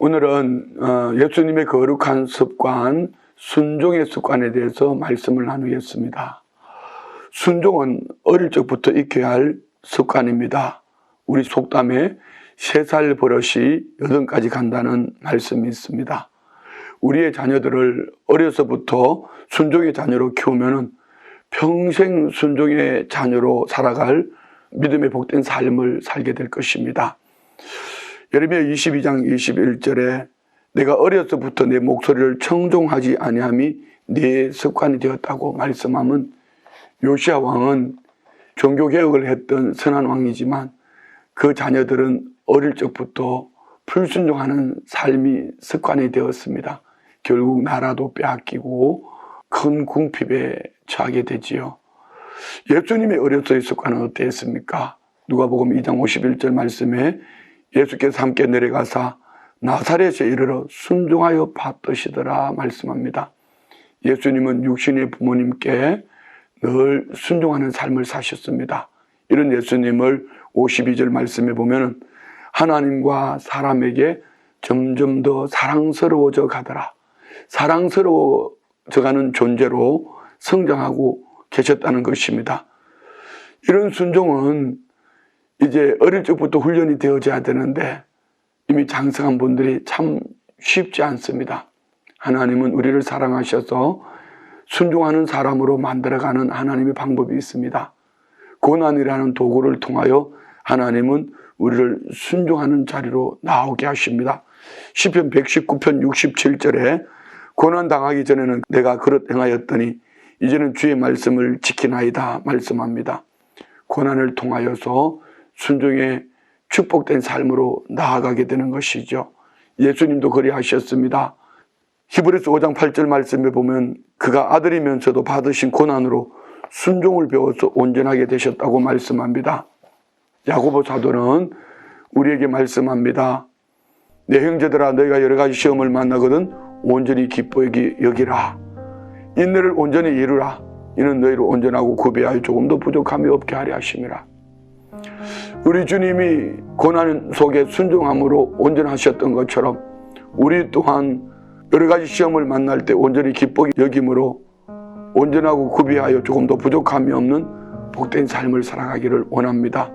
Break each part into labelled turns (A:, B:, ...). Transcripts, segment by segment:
A: 오늘은 예수님의 거룩한 습관, 순종의 습관에 대해서 말씀을 나누겠습니다. 순종은 어릴 적부터 익혀야 할 습관입니다. 우리 속담에 3살 버릇이 8까지 간다는 말씀이 있습니다. 우리의 자녀들을 어려서부터 순종의 자녀로 키우면 평생 순종의 자녀로 살아갈 믿음의 복된 삶을 살게 될 것입니다. 예레미야 22장 21절에 내가 어려서부터 내 목소리를 청종하지 아니함이 내 습관이 되었다고 말씀하면, 요시야 왕은 종교개혁을 했던 선한 왕이지만 그 자녀들은 어릴 적부터 불순종하는 삶이 습관이 되었습니다. 결국 나라도 빼앗기고 큰 궁핍에 처하게 되지요. 예수님의 어려서의 습관은 어땠습니까? 누가복음 2장 51절 말씀에 예수께서 함께 내려가사 나사렛에 이르러 순종하여 받드시더라 말씀합니다. 예수님은 육신의 부모님께 늘 순종하는 삶을 사셨습니다. 이런 예수님을 52절 말씀에 보면 하나님과 사람에게 점점 더 사랑스러워져 가더라. 사랑스러워져 가는 존재로 성장하고 계셨다는 것입니다. 이런 순종은 이제 어릴 적부터 훈련이 되어져야 되는데 이미 장성한 분들이 참 쉽지 않습니다. 하나님은 우리를 사랑하셔서 순종하는 사람으로 만들어가는 하나님의 방법이 있습니다. 고난이라는 도구를 통하여 하나님은 우리를 순종하는 자리로 나오게 하십니다. 시편 119편 67절에 고난당하기 전에는 내가 그릇 행하였더니 이제는 주의 말씀을 지키나이다 말씀합니다. 고난을 통하여서 순종의 축복된 삶으로 나아가게 되는 것이죠. 예수님도 그리하셨습니다. 히브리서 5장 8절 말씀에 보면 그가 아들이면서도 받으신 고난으로 순종을 배워서 온전하게 되셨다고 말씀합니다. 야고보 사도는 우리에게 말씀합니다. 내 형제들아, 너희가 여러 가지 시험을 만나거든 온전히 기뻐하게 여기라. 인내를 온전히 이루라. 이는 너희를 온전하고 구비하여 조금도 부족함이 없게 하려 하심이라. 우리 주님이 고난 속에 순종함으로 온전하셨던 것처럼 우리 또한 여러 가지 시험을 만날 때 온전히 기쁘게 여김으로 온전하고 구비하여 조금도 부족함이 없는 복된 삶을 살아가기를 원합니다.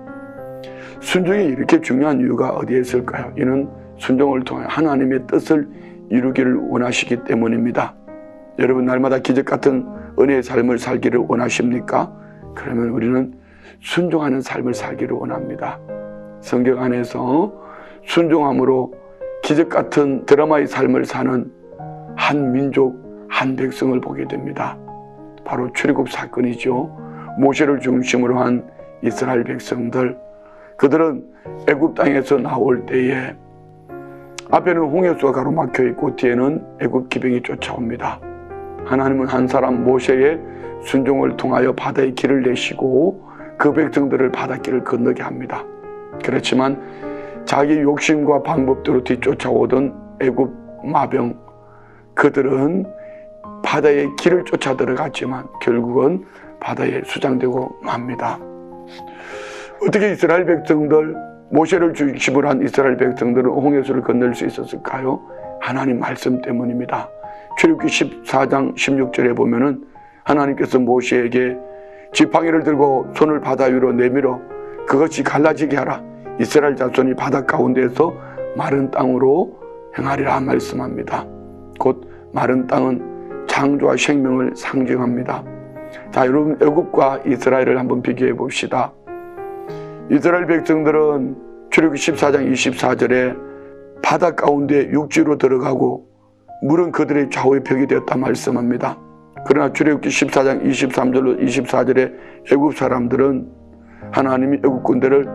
A: 순종이 이렇게 중요한 이유가 어디에 있을까요? 이는 순종을 통해 하나님의 뜻을 이루기를 원하시기 때문입니다. 여러분, 날마다 기적 같은 은혜의 삶을 살기를 원하십니까? 그러면 우리는 순종하는 삶을 살기를 원합니다. 성경 안에서 순종함으로 기적 같은 드라마의 삶을 사는 한 민족, 한 백성을 보게 됩니다. 바로 출애굽 사건이죠. 모세를 중심으로 한 이스라엘 백성들, 그들은 애굽 땅에서 나올 때에 앞에는 홍해수가 가로막혀 있고 뒤에는 애굽 기병이 쫓아옵니다. 하나님은 한 사람 모세의 순종을 통하여 바다의 길을 내시고 그 백성들을 바닷길을 건너게 합니다. 그렇지만 자기 욕심과 방법대로 뒤쫓아오던 애굽 마병, 그들은 바다의 길을 쫓아 들어갔지만 결국은 바다에 수장되고 맙니다. 어떻게 이스라엘 백성들, 모세를 중심으로 한 이스라엘 백성들은 홍해수를 건널 수 있었을까요? 하나님 말씀 때문입니다. 출애굽기 14장 16절에 보면은 하나님께서 모세에게 지팡이를 들고 손을 바다 위로 내밀어 그것이 갈라지게 하라. 이스라엘 자손이 바다 가운데에서 마른 땅으로 행하리라 말씀합니다. 곧 마른 땅은 창조와 생명을 상징합니다. 자, 여러분, 애굽과 이스라엘을 한번 비교해 봅시다. 이스라엘 백성들은 출애굽기 14장 24절에 바다 가운데 육지로 들어가고 물은 그들의 좌우의 벽이 되었다 말씀합니다. 그러나 출애굽기 14장 23절로 24절에 애굽 사람들은 하나님이 애굽 군대를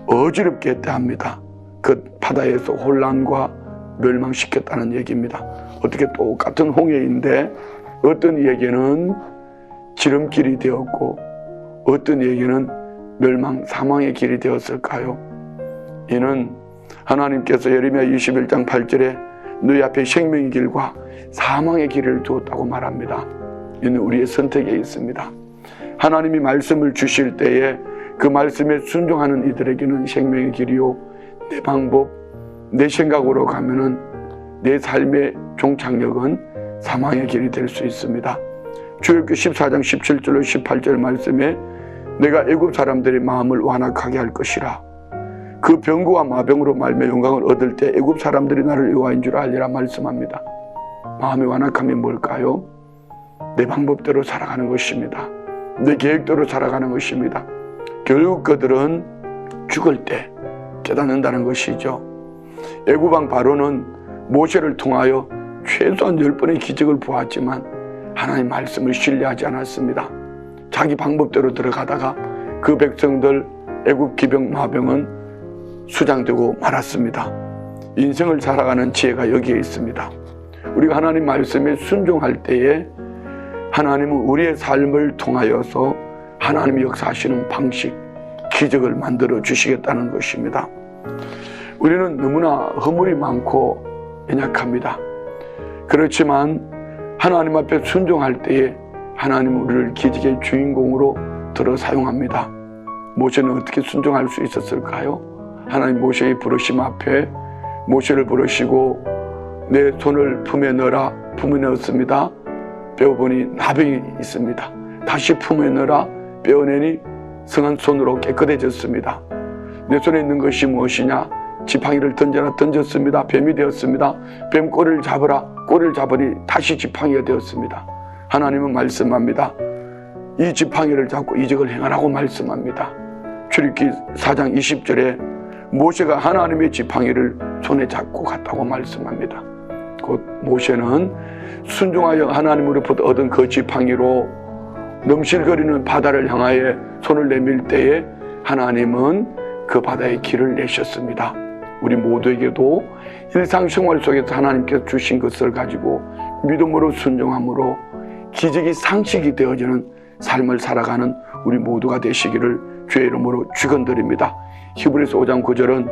A: 어지럽게 했다 합니다. 그 바다에서 혼란과 멸망시켰다는 얘기입니다. 어떻게 똑같은 홍해인데 어떤 이에게는 지름길이 되었고 어떤 이에게는 멸망, 사망의 길이 되었을까요? 이는 하나님께서 예레미야 21장 8절에 너희 앞에 생명의 길과 사망의 길을 두었다고 말합니다. 이는 우리의 선택에 있습니다. 하나님이 말씀을 주실 때에 그 말씀에 순종하는 이들에게는 생명의 길이요, 내 방법, 내 생각으로 가면은 내 삶의 종착역은 사망의 길이 될 수 있습니다. 출애굽기 14장 17절로 18절 말씀에 내가 애굽 사람들의 마음을 완악하게 할 것이라. 그 병거와 마병으로 말며 영광을 얻을 때 애굽 사람들이 나를 여호와인 줄 알리라 말씀합니다. 마음의 완악함이 뭘까요? 내 방법대로 살아가는 것입니다. 내 계획대로 살아가는 것입니다. 결국 그들은 죽을 때 깨닫는다는 것이죠. 애굽왕 바로는 모세를 통하여 최소한 10번의 기적을 보았지만 하나님 말씀을 신뢰하지 않았습니다. 자기 방법대로 들어가다가 그 백성들 애굽 기병 마병은 수장되고 말았습니다. 인생을 살아가는 지혜가 여기에 있습니다. 우리가 하나님 말씀에 순종할 때에 하나님은 우리의 삶을 통하여서 하나님이 역사하시는 방식, 기적을 만들어 주시겠다는 것입니다. 우리는 너무나 허물이 많고 연약합니다. 그렇지만 하나님 앞에 순종할 때에 하나님은 우리를 기적의 주인공으로 들어 사용합니다. 모세는 어떻게 순종할 수 있었을까요? 하나님 모세의 부르심 앞에 모세를 부르시고 내 손을 품에 넣어라. 품에 넣었습니다. 빼어보니 나병이 있습니다. 다시 품에 넣어라. 빼어내니 성한 손으로 깨끗해졌습니다. 내 손에 있는 것이 무엇이냐? 지팡이를 던져라. 던졌습니다. 뱀이 되었습니다. 뱀 꼬리를 잡으라. 꼬리를 잡으니 다시 지팡이가 되었습니다. 하나님은 말씀합니다. 이 지팡이를 잡고 이적을 행하라고 말씀합니다. 출애굽기 4장 20절에 모세가 하나님의 지팡이를 손에 잡고 갔다고 말씀합니다. 곧 모세는 순종하여 하나님으로부터 얻은 그 지팡이로 넘실거리는 바다를 향하여 손을 내밀 때에 하나님은 그 바다의 길을 내셨습니다. 우리 모두에게도 일상생활 속에서 하나님께서 주신 것을 가지고 믿음으로 순종함으로 기적이 상식이 되어지는 삶을 살아가는 우리 모두가 되시기를 주의 이름으로 축원드립니다. 히브리서 5장 9절은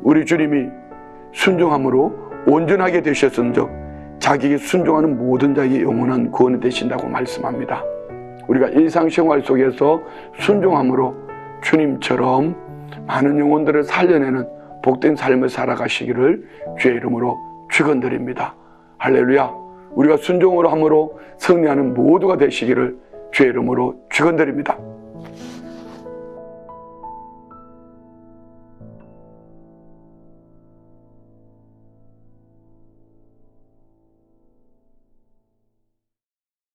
A: 우리 주님이 순종함으로 온전하게 되셨은즉 자기에게 순종하는 모든 자에게 영원한 구원이 되신다고 말씀합니다. 우리가 일상생활 속에서 순종함으로 주님처럼 많은 영혼들을 살려내는 복된 삶을 살아가시기를 주의 이름으로 축원드립니다. 할렐루야. 우리가 순종으로 함으로 승리하는 모두가 되시기를 주의 이름으로 축원드립니다.